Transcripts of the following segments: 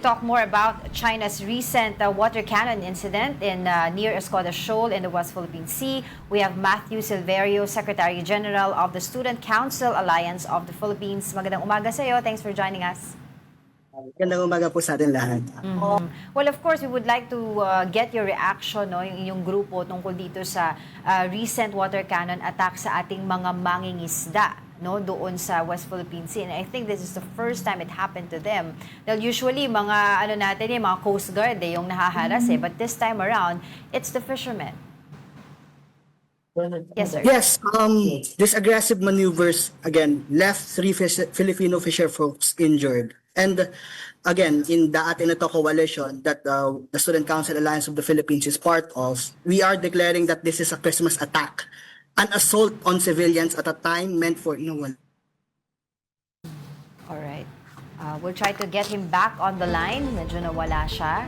talk more about China's recent water cannon incident in near Escoda Shoal in the West Philippine Sea. We have Matthew Silverio, Secretary General of the Student Council Alliance of the Philippines. Magandang umaga sa iyo. Thanks for joining us. Magandang umaga po sa atin lahat. Well, of course, we would like to get your reaction, no, yung inyong grupo tungkol dito sa recent water cannon attack sa ating mga mangingisda, no, doon sa West Philippine Sea. And I think this is the first time it happened to them. Well, usually, mga ano natin, mga Coast Guard yung nahaharas but this time around, it's the fishermen. Yes, sir. Yes, these aggressive maneuvers again left three Filipino fisher folks injured. And again, in the atin ito coalition that the Student Council Alliance of the Philippines is part of, we are declaring that this is a Christmas attack, an assault on civilians at a time meant for All right. We'll try to get him back on the line. Medyo nawala siya.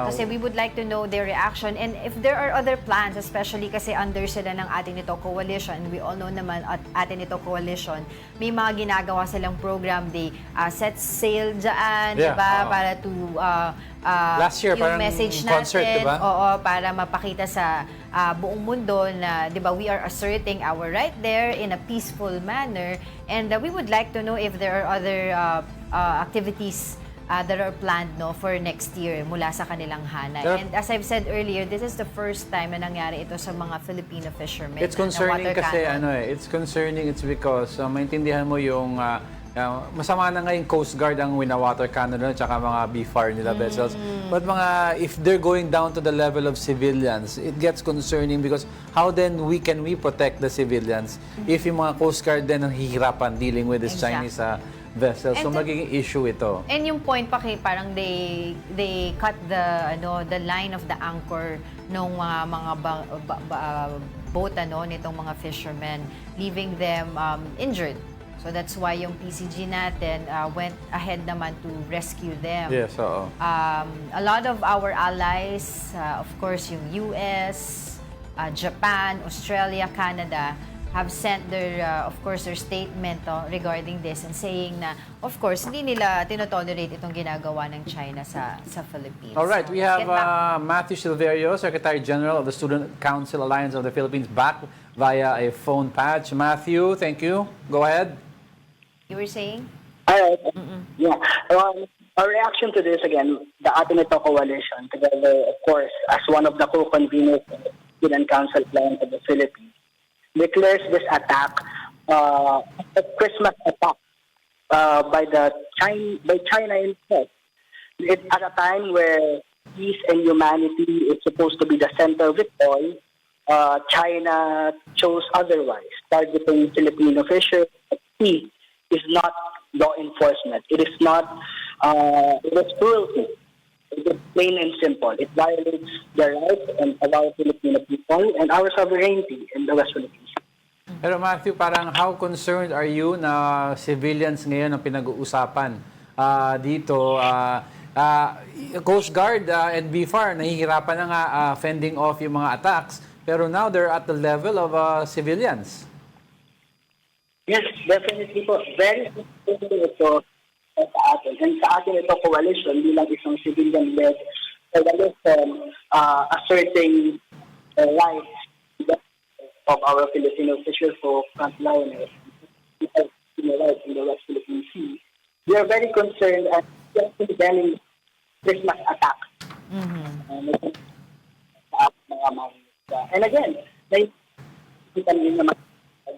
Kasi we would like to know their reaction. And if there are other plans, especially kasi under sila ng atin ito coalition, we all know naman at atin ito coalition, may mga ginagawa silang program. They set sail dyan, diba? Para to last year, yung message natin, concert, diba? Para mapakita sa buong mundo na, diba, we are asserting our right there in a peaceful manner. And we would like to know if there are other activities that are planned, no, for next year mula sa kanilang hanay. And as I've said earlier, this is the first time na nangyari ito sa mga Filipino fishermen. It's concerning na water kasi cannon. it's concerning, it's because maintindihan mo yung masama na nga yung Coast Guard ang wina-water cannon at saka mga BFAR nila vessels. But if they're going down to the level of civilians, it gets concerning because how then can we protect the civilians if yung mga Coast Guard din ang hihirapan dealing with this Chinese vessels? So magiging issue ito. And yung point pa parang they cut the line of the anchor nung mga boat nitong mga fishermen, leaving them injured. So that's why yung PCG natin went ahead naman to rescue them. Yes, oo. A lot of our allies, of course yung US, Japan, Australia, Canada, have sent their, of course, their statement regarding this and saying na, of course, hindi nila tinotolerate itong ginagawa ng China sa Philippines. All right, So, we have Matthew Silverio, Secretary General of the Student Council Alliance of the Philippines, back via a phone patch. Matthew, thank you. Go ahead. You were saying? All right. Yeah. Our reaction to this, again, the atin ito coalition, together, of course, as one of the co-conveners of the Student Council Alliance of the Philippines, declares this attack a Christmas attack by China itself. It's at a time where peace and humanity is supposed to be the center of it all. China chose otherwise, targeting Filipino fishers. Peace is not law enforcement. It is not. It is cruelty. It is plain and simple. It violates the rights of our Filipino people and our sovereignty in the West Philippines. Pero Matthew, parang how concerned are you na civilians ngayon ang pinag-uusapan dito? Coast Guard and BFAR nahihirapan na nga fending off yung mga attacks, pero now they're at the level of civilians. Yes, definitely po. Very important ito sa atin. And sa atin ito coalition bilang isang civilian-led coalition asserting the rights of our Filipino fisher folk, frontliners, rights in the West Philippine Sea. We are very concerned at condemning Christmas attack. And again, the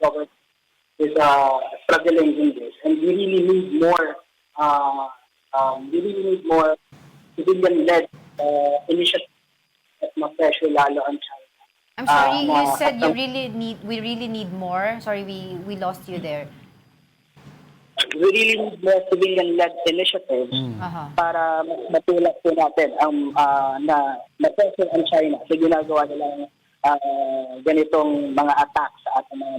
government is struggling in this, and we really need more. Civilian-led initiatives at ma-pressure lalo on China. I'm sorry, you said we really need more. Sorry, we lost you there. We really need more civilian-led initiatives para matulak po natin na ma-pressure on China sa ginagawa nilang ganitong mga attacks sa ating mga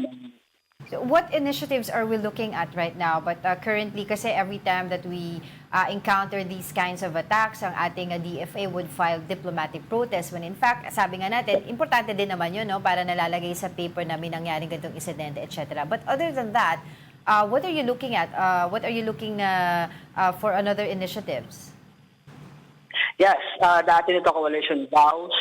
So what initiatives are we looking at right now? But currently, kasi every time that we encounter these kinds of attacks, ang ating DFA would file diplomatic protest when in fact, sabi nga natin, importante din naman yun, no? Para nalalagay sa paper na may nangyaring ganitong insidente, etc. But other than that, what are you looking at? What are you looking for another initiatives? Yes, the Atin ito coalition vows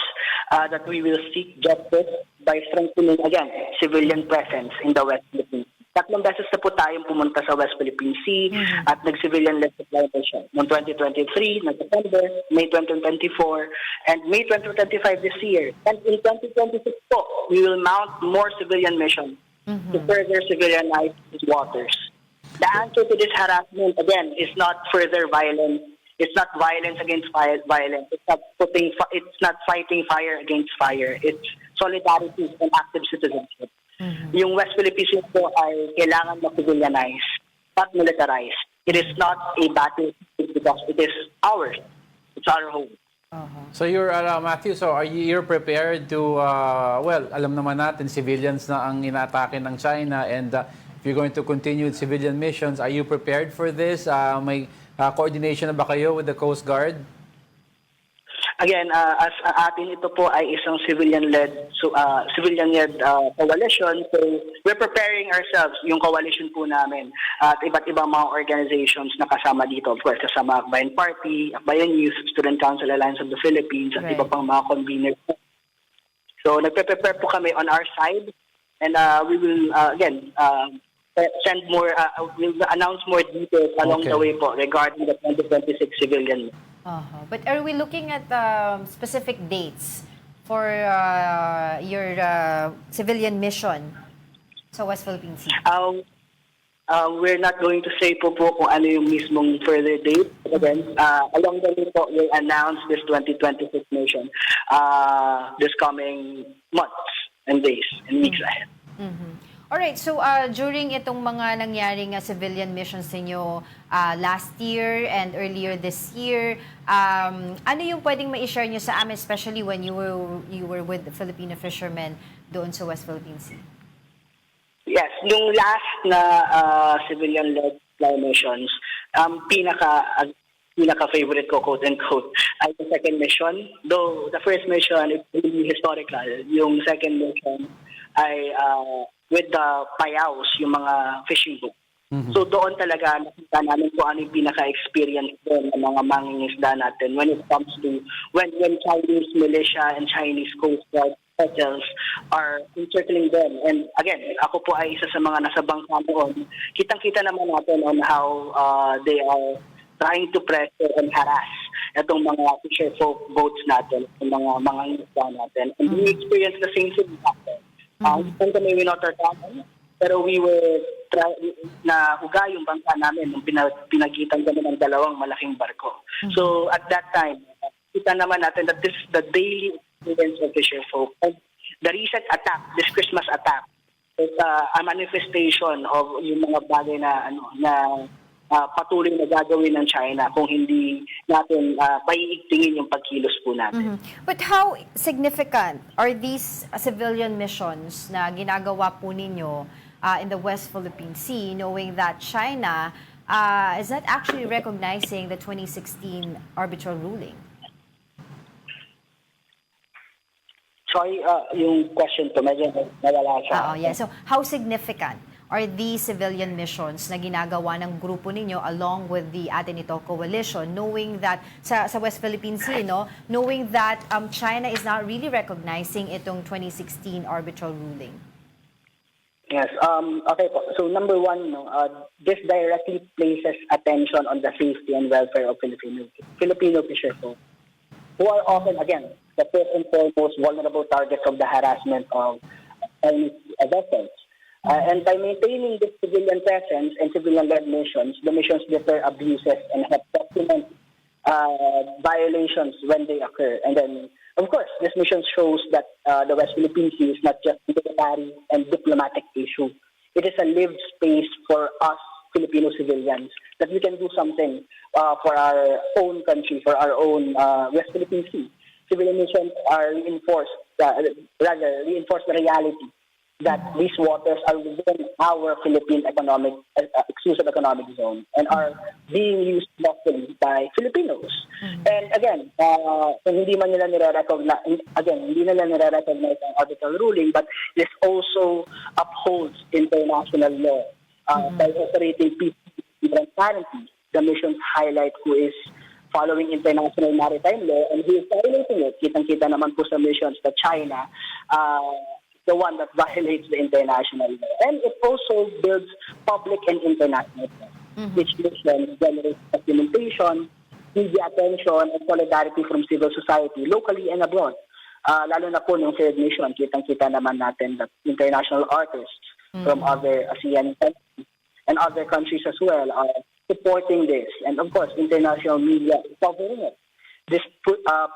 that we will seek justice by strengthening, again, civilian presence in the West Philippines. Tatlong beses na po tayong pumunta sa West Philippine Sea at nag-civilian-led deployment noong 2023, noong September, May 2024, and May 2025 this year. And in 2026 po, we will mount more civilian missions to further civilianize these waters. The answer to this harassment, again, is not further violence. It's not violence against violence. It's not fighting fire against fire. It's solidarity and active citizenship. Yung West Philippines po ay kailangan ma-civilianize, not militarize. It is not a battle because it is ours. It's our home. So you're, Matthew, so you're prepared to, well, alam naman natin, civilians na ang inaatake ng China, and if you're going to continue with civilian missions, are you prepared for this? May coordination na ba kayo with the Coast Guard? Again, as atin ito po ay isang civilian-led coalition, so we're preparing ourselves, yung coalition po namin, at iba't ibang mga organizations na kasama dito. Of course, kasama Akbayan Party, Akbayan Youth, Student Council Alliance of the Philippines, at iba pang mga conveners. So, nagpe-prepare po kami on our side, and we will, send more, we'll announce more details along the way po regarding the 2026 civilian. But are we looking at specific dates for your civilian mission sa West Philippine Sea? We're not going to say po kung ano yung mismong further date. Again, along the way po, we'll announce this 2026 mission this coming months and days and weeks ahead. Alright, so during itong mga nangyaring civilian missions ninyo last year and earlier this year, ano yung pwedeng ma-share nyo sa amin, especially when you were with the Filipino fishermen doon sa West Philippine Sea? Yes, yung last na civilian-led fly missions, pinaka-favorite ko, quote-unquote, ay the second mission. Though the first mission is really historical, yung second mission ay with the payaws, yung mga fishing boat. So doon talaga nakita namin kung ano yung pinaka-experience doon ng mga mangingisda natin when it comes to when Chinese militia and Chinese Coast Guard vessels are encircling them. And again, ako po ay isa sa mga nasa bangka noon. Kitang-kita naman natin on how they are trying to pressure and harass itong mga fisher folk boats natin, itong mga mangingisda natin. And we experienced the same thing natin. Hindi kami winotartaman, pero we were na huga yung bangka namin nung pinagitan kami ng dalawang malaking barko. So at that time, kita naman natin that this is the daily experience of fisher folk. And the recent attack, this Christmas attack, is a manifestation of yung mga bagay na patuloy na gagawin ng China kung hindi natin paiigtingin yung pagkilos po natin. But how significant are these civilian missions na ginagawa po ninyo in the West Philippine Sea, knowing that China is not actually recognizing the 2016 arbitral ruling? Sorry, yung question to, medyo nawala siya. So how significant are these civilian missions na ginagawa ng grupo ninyo along with the Atenito Coalition, knowing that sa West Philippine Sea, knowing that China is not really recognizing itong 2016 arbitral ruling? Yes. Okay po. So number one, this directly places attention on the safety and welfare of Filipino fisher folk, who are often, again, the first and foremost vulnerable targets of the harassment of Chinese vessels. And by maintaining this civilian presence and civilian-led missions, the missions deter abuses and help document violations when they occur. And then, of course, this mission shows that the West Philippine Sea is not just a military and diplomatic issue. It is a lived space for us Filipino civilians, that we can do something for our own country, for our own West Philippine Sea. Civilian missions are reinforce the reality that these waters are within our Philippine exclusive economic zone and are being used lawfully by Filipinos. And again, hindi nila nire-recognize ang arbitral ruling, but this also upholds international law by operating peacefully and transparently. The missions highlight who is following international maritime law, and he is violating it. Kitang-kita naman po sa missions that China, the one that violates the international law. And it also builds public and international trust, which mission generates documentation, media attention, and solidarity from civil society, locally and abroad. Lalo na po nung third mission, kitang-kita naman natin that international artists from other ASEAN countries and other countries as well are supporting this. And of course, international media is covering it. This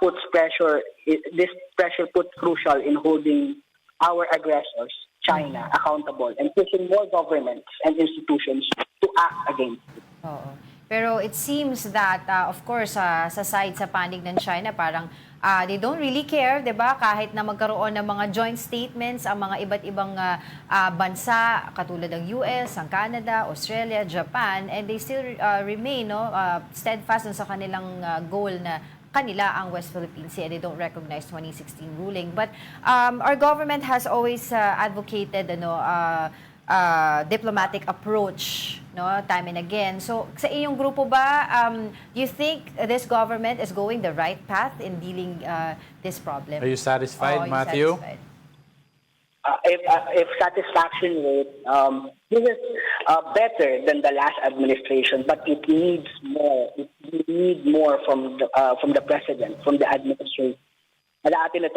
puts pressure. This pressure puts crucial in holding our aggressors, China, accountable and pushing more governments and institutions to act against it. Oo. Pero it seems that, of course, sa side, sa panig ng China, parang they don't really care, di ba? Kahit na magkaroon ng mga joint statements ang mga iba't ibang bansa, katulad ng US, ang Canada, Australia, Japan, and they still remain steadfast sa kanilang goal na kanila ang West Philippine Sea, and they don't recognize 2016 ruling. But our government has always advocated diplomatic approach, time and again. So, sa inyong grupo ba, do you think this government is going the right path in dealing this problem? Are you satisfied, Are you Matthew? satisfied? If satisfaction rate, this is better than the last administration, but it needs more. It needs more from the president, from the administration. The atin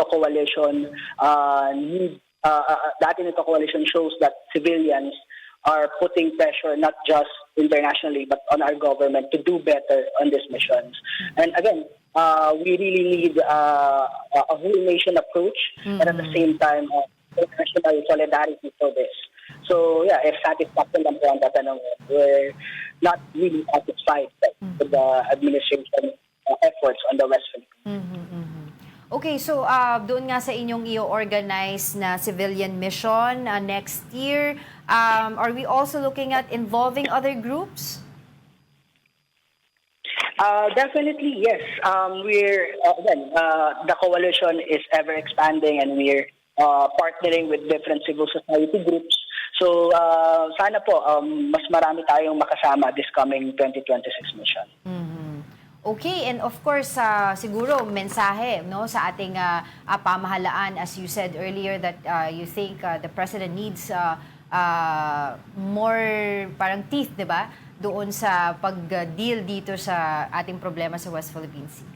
ito coalition shows that civilians are putting pressure not just internationally but on our government to do better on these missions. And again, we really need a whole nation approach, and at the same time, international solidarity for this. So yeah, if satisfaction lang po ang tatanong, we're not really satisfied with the administration efforts on the West Philippines. Okay, so doon nga sa inyong i-organize na civilian mission next year, are we also looking at involving other groups? Definitely, yes. We're the coalition is ever expanding, and we're partnering with different civil society groups. So sana po mas marami tayong makasama this coming 2026 mission. Okay, and of course, siguro mensahe sa ating pamahalaan, as you said earlier, that you think the President needs more parang teeth, di ba? Doon sa pag-deal dito sa ating problema sa West Philippine Sea.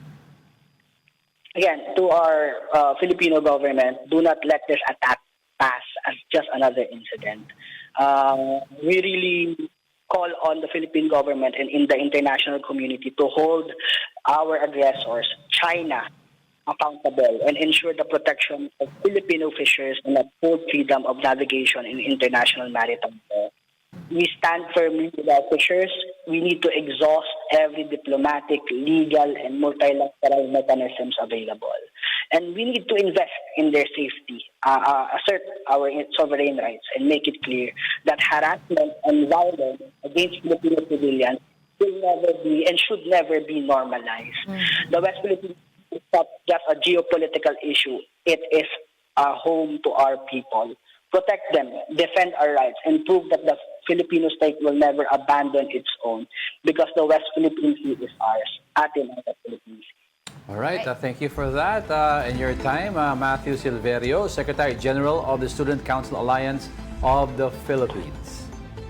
Again, to our Filipino government, do not let this attack pass as just another incident. We really call on the Philippine government and in the international community to hold our aggressors, China, accountable and ensure the protection of Filipino fishers and uphold freedom of navigation in international maritime law. We stand firmly with our fishers. We need to exhaust every diplomatic, legal, and multilateral mechanisms available. And we need to invest in their safety, assert our sovereign rights, and make it clear that harassment and violence against Filipino civilians will never be and should never be normalized. The West Philippines is not just a geopolitical issue. It is a home to our people. Protect them, defend our rights, and prove that the Filipino state will never abandon its own, because the West Philippine Sea is ours. Atin ang West Philippine Sea. All right, thank you for that and your time, Matthew Silverio, Secretary General of the Student Council Alliance of the Philippines.